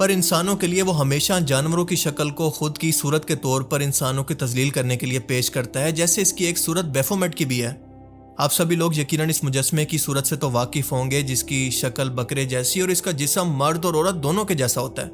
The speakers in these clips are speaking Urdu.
پر انسانوں کے لیے وہ ہمیشہ جانوروں کی شکل کو خود کی صورت کے طور پر انسانوں کی تذلیل کرنے کے لیے پیش کرتا ہے، جیسے اس کی ایک صورت بیفومیٹ کی بھی ہے۔ آپ سبھی لوگ یقیناً اس مجسمے کی صورت سے تو واقف ہوں گے، جس کی شکل بکرے جیسی اور اس کا جسم مرد اور عورت دونوں کے جیسا ہوتا ہے،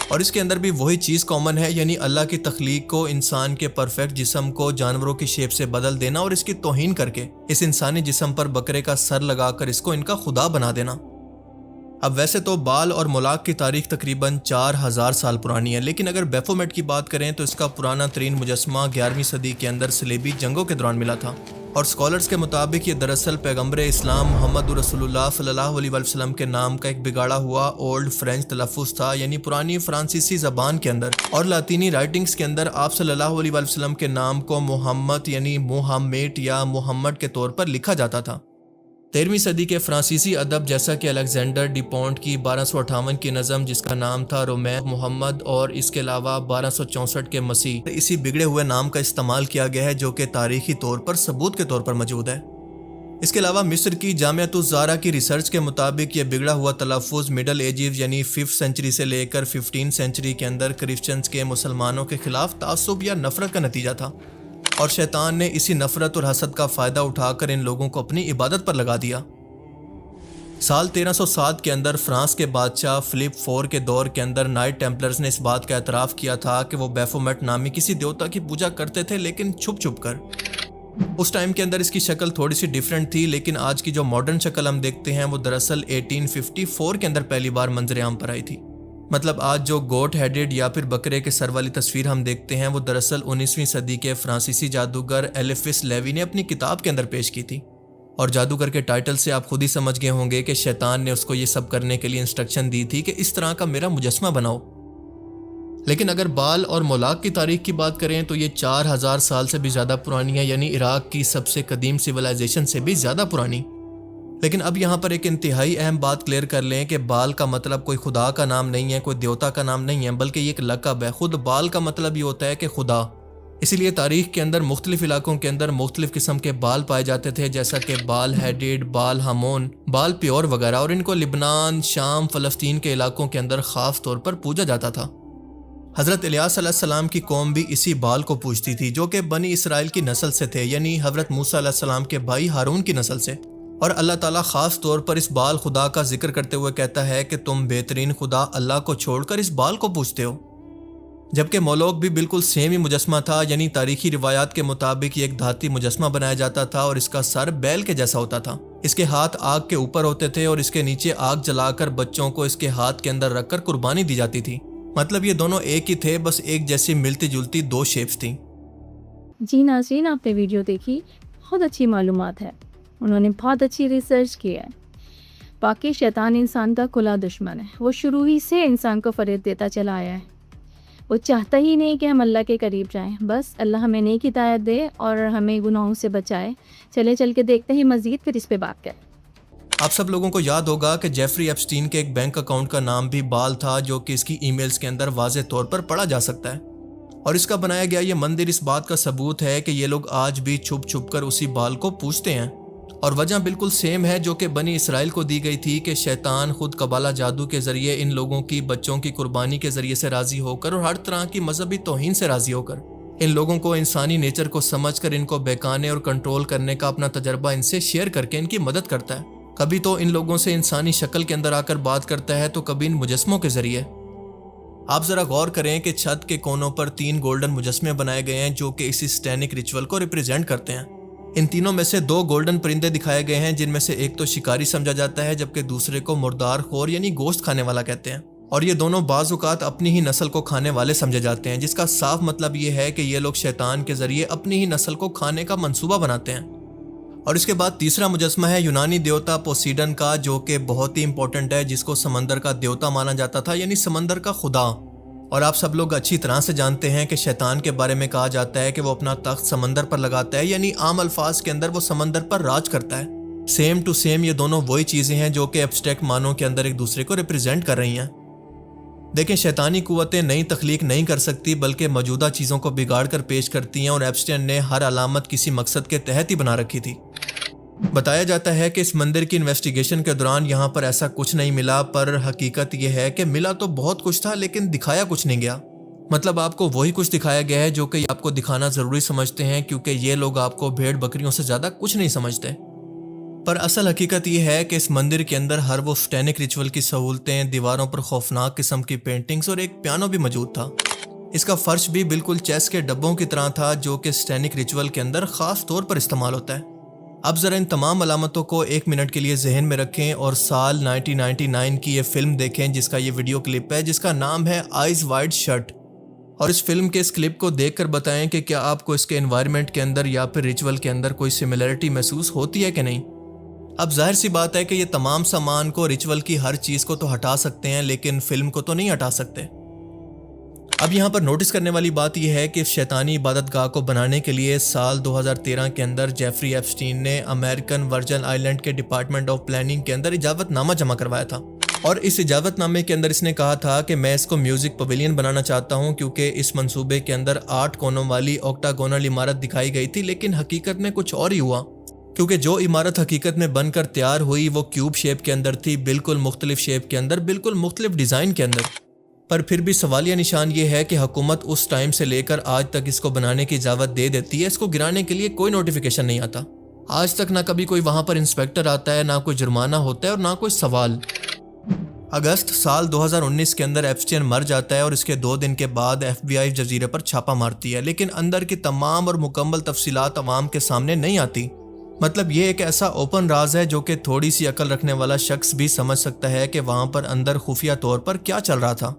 اور اس کے اندر بھی وہی چیز کامن ہے، یعنی اللہ کی تخلیق کو، انسان کے پرفیکٹ جسم کو جانوروں کی شیپ سے بدل دینا اور اس کی توہین کر کے اس انسانی جسم پر بکرے کا سر لگا کر اس کو ان کا خدا بنا دینا۔ اب ویسے تو بال اور مولاک کی تاریخ تقریباً 4000 سال پرانی ہے، لیکن اگر بیفومیٹ کی بات کریں تو اس کا پرانا ترین مجسمہ 11ویں صدی کے اندر صلیبی جنگوں کے دوران ملا تھا، اور سکولرز کے مطابق یہ دراصل پیغمبر اسلام محمد رسول اللہ صلی اللہ علیہ وسلم کے نام کا ایک بگاڑا ہوا اولڈ فرینچ تلفظ تھا، یعنی پرانی فرانسیسی زبان کے اندر اور لاطینی رائٹنگز کے اندر آپ صلی اللہ علیہ وسلم کے نام کو محمد یعنی محمد یا محمد کے طور پر لکھا جاتا تھا۔ 13ویں صدی کے فرانسیسی ادب جیسا کہ الیگزینڈر ڈی پونٹ کی 1258 کی نظم جس کا نام تھا رومے محمد، اور اس کے علاوہ 1264 کے مسیح، اسی بگڑے ہوئے نام کا استعمال کیا گیا ہے جو کہ تاریخی طور پر ثبوت کے طور پر موجود ہے۔ اس کے علاوہ مصر کی جامعۃ الزہرا کی ریسرچ کے مطابق یہ بگڑا ہوا تلفظ مڈل ایجز یعنی 5th سینچری سے لے کر 15 سینچری کے اندر کرسچنز کے مسلمانوں کے خلاف تعصب یا نفرت کا نتیجہ تھا، اور شیطان نے اسی نفرت اور حسد کا فائدہ اٹھا کر ان لوگوں کو اپنی عبادت پر لگا دیا۔ سال 1307 کے اندر فرانس کے بادشاہ فلپ 4 کے دور کے اندر نائٹ ٹیمپلرز نے اس بات کا اعتراف کیا تھا کہ وہ بیفومیٹ نامی کسی دیوتا کی پوجا کرتے تھے، لیکن چھپ چھپ کر۔ اس ٹائم کے اندر اس کی شکل تھوڑی سی ڈیفرنٹ تھی، لیکن آج کی جو ماڈرن شکل ہم دیکھتے ہیں وہ دراصل 1854 کے اندر پہلی بار منظر عام پر آئی تھی۔ مطلب آج جو گوٹ ہیڈڈ یا پھر بکرے کے سر والی تصویر ہم دیکھتے ہیں وہ دراصل 19ویں صدی کے فرانسیسی جادوگر ایلیفس لیوی نے اپنی کتاب کے اندر پیش کی تھی، اور جادوگر کے ٹائٹل سے آپ خود ہی سمجھ گئے ہوں گے کہ شیطان نے اس کو یہ سب کرنے کے لیے انسٹرکشن دی تھی کہ اس طرح کا میرا مجسمہ بناؤ۔ لیکن اگر بال اور مولاک کی تاریخ کی بات کریں تو یہ 4000 سال سے بھی زیادہ پرانی ہے، یعنی عراق کی سب سے قدیم سویلائزیشن سے بھی زیادہ پرانی۔ لیکن اب یہاں پر ایک انتہائی اہم بات کلیئر کر لیں کہ بال کا مطلب کوئی خدا کا نام نہیں ہے، کوئی دیوتا کا نام نہیں ہے، بلکہ یہ ایک لقب ہے۔ خود بال کا مطلب یہ ہوتا ہے کہ خدا، اسی لیے تاریخ کے اندر مختلف علاقوں کے اندر مختلف قسم کے بال پائے جاتے تھے، جیسا کہ بال ہیڈڈ، بال ہامون، بال پیور وغیرہ، اور ان کو لبنان، شام، فلسطین کے علاقوں کے اندر خاص طور پر پوجا جاتا تھا۔ حضرت الیاس علیہ السلام کی قوم بھی اسی بال کو پوجتی تھی، جو کہ بنی اسرائیل کی نسل سے تھے، یعنی حضرت موسیٰ علیہ السلام کے بھائی ہارون کی نسل سے۔ اور اللہ تعالیٰ خاص طور پر اس بال خدا کا ذکر کرتے ہوئے کہتا ہے کہ تم بہترین خدا اللہ کو چھوڑ کر اس بال کو پوجتے ہو۔ جبکہ مولوک بھی بالکل سیم ہی مجسمہ تھا، یعنی تاریخی روایات کے مطابق یہ ایک دھاتی مجسمہ بنایا جاتا تھا اور اس کا سر بیل کے جیسا ہوتا تھا، اس کے ہاتھ آگ کے اوپر ہوتے تھے اور اس کے نیچے آگ جلا کر بچوں کو اس کے ہاتھ کے اندر رکھ کر قربانی دی جاتی تھی۔ مطلب یہ دونوں ایک ہی تھے، بس ایک جیسی ملتی جلتی دو شیپس تھیں۔ جی ناظرین، آپ نے ویڈیو دیکھی، بہت اچھی معلومات ہے، انہوں نے بہت اچھی ریسرچ کی ہے۔ باقی شیطان انسان کا کھلا دشمن ہے، وہ شروع ہی سے انسان کو فریب دیتا چلا آیا ہے، وہ چاہتا ہی نہیں کہ ہم اللہ کے قریب جائیں، بس اللہ ہمیں نیک ہدایت دے اور ہمیں گناہوں سے بچائے۔ چل کے دیکھتے ہیں مزید، پھر اس پہ بات کریں۔ آپ سب لوگوں کو یاد ہوگا کہ جیفری ایپسٹین کے ایک بینک اکاؤنٹ کا نام بھی بال تھا، جو کہ اس کی ای میلز کے اندر واضح طور پر پڑھا جا سکتا ہے، اور اس کا بنایا گیا یہ مندر اس بات کا ثبوت ہے کہ یہ لوگ آج بھی چھپ چھپ کر اسی بال کو پوجتے ہیں، اور وجہ بالکل سیم ہے جو کہ بنی اسرائیل کو دی گئی تھی کہ شیطان خود قبالہ جادو کے ذریعے ان لوگوں کی بچوں کی قربانی کے ذریعے سے راضی ہو کر اور ہر طرح کی مذہبی توہین سے راضی ہو کر ان لوگوں کو انسانی نیچر کو سمجھ کر ان کو بہکانے اور کنٹرول کرنے کا اپنا تجربہ ان سے شیئر کر کے ان کی مدد کرتا ہے۔ کبھی تو ان لوگوں سے انسانی شکل کے اندر آ کر بات کرتا ہے، تو کبھی ان مجسموں کے ذریعے۔ آپ ذرا غور کریں کہ چھت کے کونوں پر 3 گولڈن مجسمے بنائے گئے ہیں جو کہ اسی سٹینک ریچول کو ریپرزینٹ کرتے ہیں۔ ان تینوں میں سے 2 گولڈن پرندے دکھائے گئے ہیں، جن میں سے ایک تو شکاری سمجھا جاتا ہے جبکہ دوسرے کو مردار خور یعنی گوشت کھانے والا کہتے ہیں، اور یہ دونوں بعض اوقات اپنی ہی نسل کو کھانے والے سمجھے جاتے ہیں، جس کا صاف مطلب یہ ہے کہ یہ لوگ شیطان کے ذریعے اپنی ہی نسل کو کھانے کا منصوبہ بناتے ہیں۔ اور اس کے بعد تیسرا مجسمہ ہے یونانی دیوتا پوسیڈن کا، جو کہ بہت ہی امپورٹنٹ ہے، جس کو سمندر کا دیوتا مانا جاتا تھا، یعنی سمندر کا خدا۔ اور آپ سب لوگ اچھی طرح سے جانتے ہیں کہ شیطان کے بارے میں کہا جاتا ہے کہ وہ اپنا تخت سمندر پر لگاتا ہے، یعنی عام الفاظ کے اندر وہ سمندر پر راج کرتا ہے۔ سیم ٹو سیم یہ دونوں وہی چیزیں ہیں جو کہ ایبسٹریکٹ معنوں کے اندر ایک دوسرے کو ریپرزینٹ کر رہی ہیں۔ دیکھیں، شیطانی قوتیں نئی تخلیق نہیں کر سکتی بلکہ موجودہ چیزوں کو بگاڑ کر پیش کرتی ہیں، اور ایپسٹین نے ہر علامت کسی مقصد کے تحت ہی بنا رکھی تھی۔ بتایا جاتا ہے کہ اس مندر کی انویسٹیگیشن کے دوران یہاں پر ایسا کچھ نہیں ملا، پر حقیقت یہ ہے کہ ملا تو بہت کچھ تھا لیکن دکھایا کچھ نہیں گیا۔ مطلب آپ کو وہی کچھ دکھایا گیا ہے جو کہ آپ کو دکھانا ضروری سمجھتے ہیں، کیونکہ یہ لوگ آپ کو بھیڑ بکریوں سے زیادہ کچھ نہیں سمجھتے۔ پر اصل حقیقت یہ ہے کہ اس مندر کے اندر ہر وہ سٹینک ریچول کی سہولتیں، دیواروں پر خوفناک قسم کی پینٹنگز اور ایک پیانو بھی موجود تھا۔ اس کا فرش بھی بالکل چیس کے ڈبوں کی طرح تھا جو کہ سٹینک ریچول کے اندر خاص طور پر استعمال ہوتا ہے۔ اب ذرا ان تمام علامتوں کو ایک منٹ کے لیے ذہن میں رکھیں اور سال 1999 کی یہ فلم دیکھیں جس کا یہ ویڈیو کلپ ہے، جس کا نام ہے آئیز وائڈ شٹ، اور اس فلم کے اس کلپ کو دیکھ کر بتائیں کہ کیا آپ کو اس کے انوائرمنٹ کے اندر یا پھر ریچول کے اندر کوئی سملیرٹی محسوس ہوتی ہے کہ نہیں۔ اب ظاہر سی بات ہے کہ یہ تمام سامان کو، ریچول کی ہر چیز کو تو ہٹا سکتے ہیں لیکن فلم کو تو نہیں ہٹا سکتے۔ اب یہاں پر نوٹس کرنے والی بات یہ ہے کہ اس شیطانی عبادت گاہ کو بنانے کے لیے سال 2013 کے اندر جیفری ایپسٹین نے امریکن ورجن آئی لینڈ کے ڈپارٹمنٹ آف پلاننگ کے اندر اجازت نامہ جمع کروایا تھا، اور اس اجازت نامے کے اندر اس نے کہا تھا کہ میں اس کو میوزک پویلین بنانا چاہتا ہوں، کیونکہ اس منصوبے کے اندر 8 کونوں والی آکٹاگونل عمارت دکھائی گئی تھی لیکن حقیقت میں کچھ اور ہی ہوا، کیونکہ جو عمارت حقیقت میں بن کر تیار ہوئی وہ کیوب شیپ کے اندر تھی، بالکل مختلف شیپ کے اندر، بالکل مختلف ڈیزائن کے اندر۔ پر پھر بھی سوالیہ نشان یہ ہے کہ حکومت اس ٹائم سے لے کر آج تک اس کو بنانے کی اجازت دے دیتی ہے، اس کو گرانے کے لیے کوئی نوٹیفیکیشن نہیں آتا۔ آج تک نہ کبھی کوئی وہاں پر انسپیکٹر آتا ہے، نہ کوئی جرمانہ ہوتا ہے اور نہ کوئی سوال۔ اگست سال 2019 کے اندر ایپسٹین مر جاتا ہے اور اس کے 2 دن کے بعد ایف بی آئی جزیرے پر چھاپہ مارتی ہے، لیکن اندر کی تمام اور مکمل تفصیلات عوام کے سامنے نہیں آتی۔ مطلب یہ ایک ایسا اوپن راز ہے جو کہ تھوڑی سی عقل رکھنے والا شخص بھی سمجھ سکتا ہے کہ وہاں پر اندر خفیہ طور پر کیا چل رہا تھا۔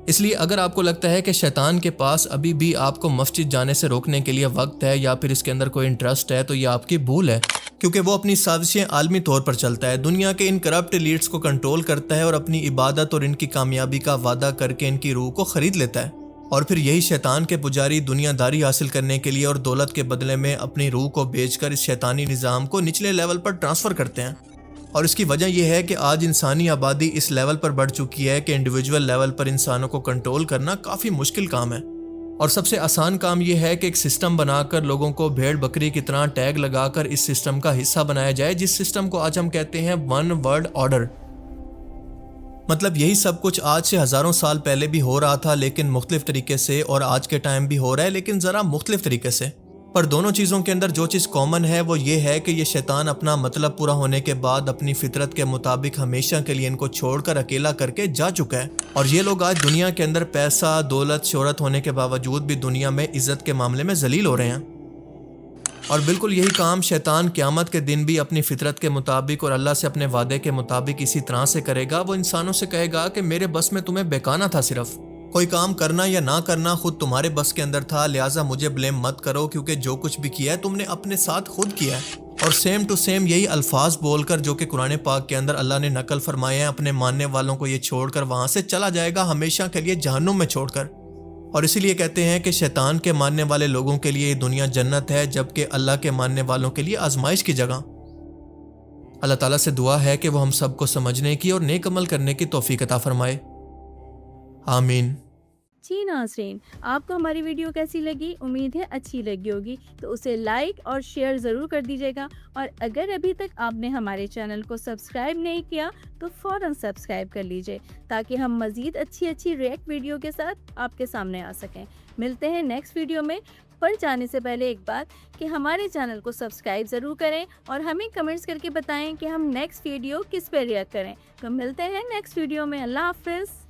اس لیے اگر آپ کو لگتا ہے کہ شیطان کے پاس ابھی بھی آپ کو مسجد جانے سے روکنے کے لیے وقت ہے یا پھر اس کے اندر کوئی انٹرسٹ ہے، تو یہ آپ کی بھول ہے، کیونکہ وہ اپنی سازشیں عالمی طور پر چلتا ہے، دنیا کے ان کرپٹ لیڈرز کو کنٹرول کرتا ہے اور اپنی عبادت اور ان کی کامیابی کا وعدہ کر کے ان کی روح کو خرید لیتا ہے، اور پھر یہی شیطان کے پجاری دنیا داری حاصل کرنے کے لیے اور دولت کے بدلے میں اپنی روح کو بیچ کر اس شیطانی نظام کو نچلے لیول پر ٹرانسفر کرتے ہیں۔ اور اس کی وجہ یہ ہے کہ آج انسانی آبادی اس لیول پر بڑھ چکی ہے کہ انڈیویجول لیول پر انسانوں کو کنٹرول کرنا کافی مشکل کام ہے، اور سب سے آسان کام یہ ہے کہ ایک سسٹم بنا کر لوگوں کو بھیڑ بکری کی طرح ٹیگ لگا کر اس سسٹم کا حصہ بنایا جائے، جس سسٹم کو آج ہم کہتے ہیں ون ورلڈ آرڈر۔ مطلب یہی سب کچھ آج سے ہزاروں سال پہلے بھی ہو رہا تھا لیکن مختلف طریقے سے، اور آج کے ٹائم بھی ہو رہا ہے لیکن ذرا مختلف طریقے سے۔ پر دونوں چیزوں کے اندر جو چیز کامن ہے وہ یہ ہے کہ یہ شیطان اپنا مطلب پورا ہونے کے بعد اپنی فطرت کے مطابق ہمیشہ کے لیے ان کو چھوڑ کر اکیلا کر کے جا چکا ہے، اور یہ لوگ آج دنیا کے اندر پیسہ، دولت، شہرت ہونے کے باوجود بھی دنیا میں عزت کے معاملے میں ذلیل ہو رہے ہیں۔ اور بالکل یہی کام شیطان قیامت کے دن بھی اپنی فطرت کے مطابق اور اللہ سے اپنے وعدے کے مطابق اسی طرح سے کرے گا۔ وہ انسانوں سے کہے گا کہ میرے بس میں تمہیں بہکانا تھا، صرف کوئی کام کرنا یا نہ کرنا خود تمہارے بس کے اندر تھا، لہٰذا مجھے بلیم مت کرو، کیونکہ جو کچھ بھی کیا ہے تم نے اپنے ساتھ خود کیا ہے۔ اور سیم ٹو سیم یہی الفاظ بول کر جو کہ قرآن پاک کے اندر اللہ نے نقل فرمائے ہیں، اپنے ماننے والوں کو یہ چھوڑ کر وہاں سے چلا جائے گا ہمیشہ کے لیے جہنم میں چھوڑ کر۔ اور اسی لیے کہتے ہیں کہ شیطان کے ماننے والے لوگوں کے لیے یہ دنیا جنت ہے، جبکہ اللہ کے ماننے والوں کے لیے آزمائش کی جگہ۔ اللہ تعالیٰ سے دعا ہے کہ وہ ہم سب کو سمجھنے کی اور نیک عمل کرنے کی توفیق عطا فرمائے، آمین۔ جی ناظرین، آپ کو ہماری ویڈیو کیسی لگی؟ امید ہے اچھی لگی ہوگی، تو اسے لائک اور شیئر ضرور کر دیجیے گا، اور اگر ابھی تک آپ نے ہمارے چینل کو سبسکرائب نہیں کیا تو فوراً سبسکرائب کر لیجیے، تاکہ ہم مزید اچھی ریئیکٹ ویڈیو کے ساتھ آپ کے سامنے آ سکیں۔ ملتے ہیں نیکسٹ ویڈیو میں۔ پر جانے سے پہلے ایک بات کہ ہمارے چینل کو سبسکرائب ضرور کریں اور ہمیں کمنٹس کر کے بتائیں کہ ہم نیکسٹ ویڈیو کس پہ ریئیکٹ کریں۔ تو ملتے ہیں نیکسٹ ویڈیو میں۔ اللہ حافظ۔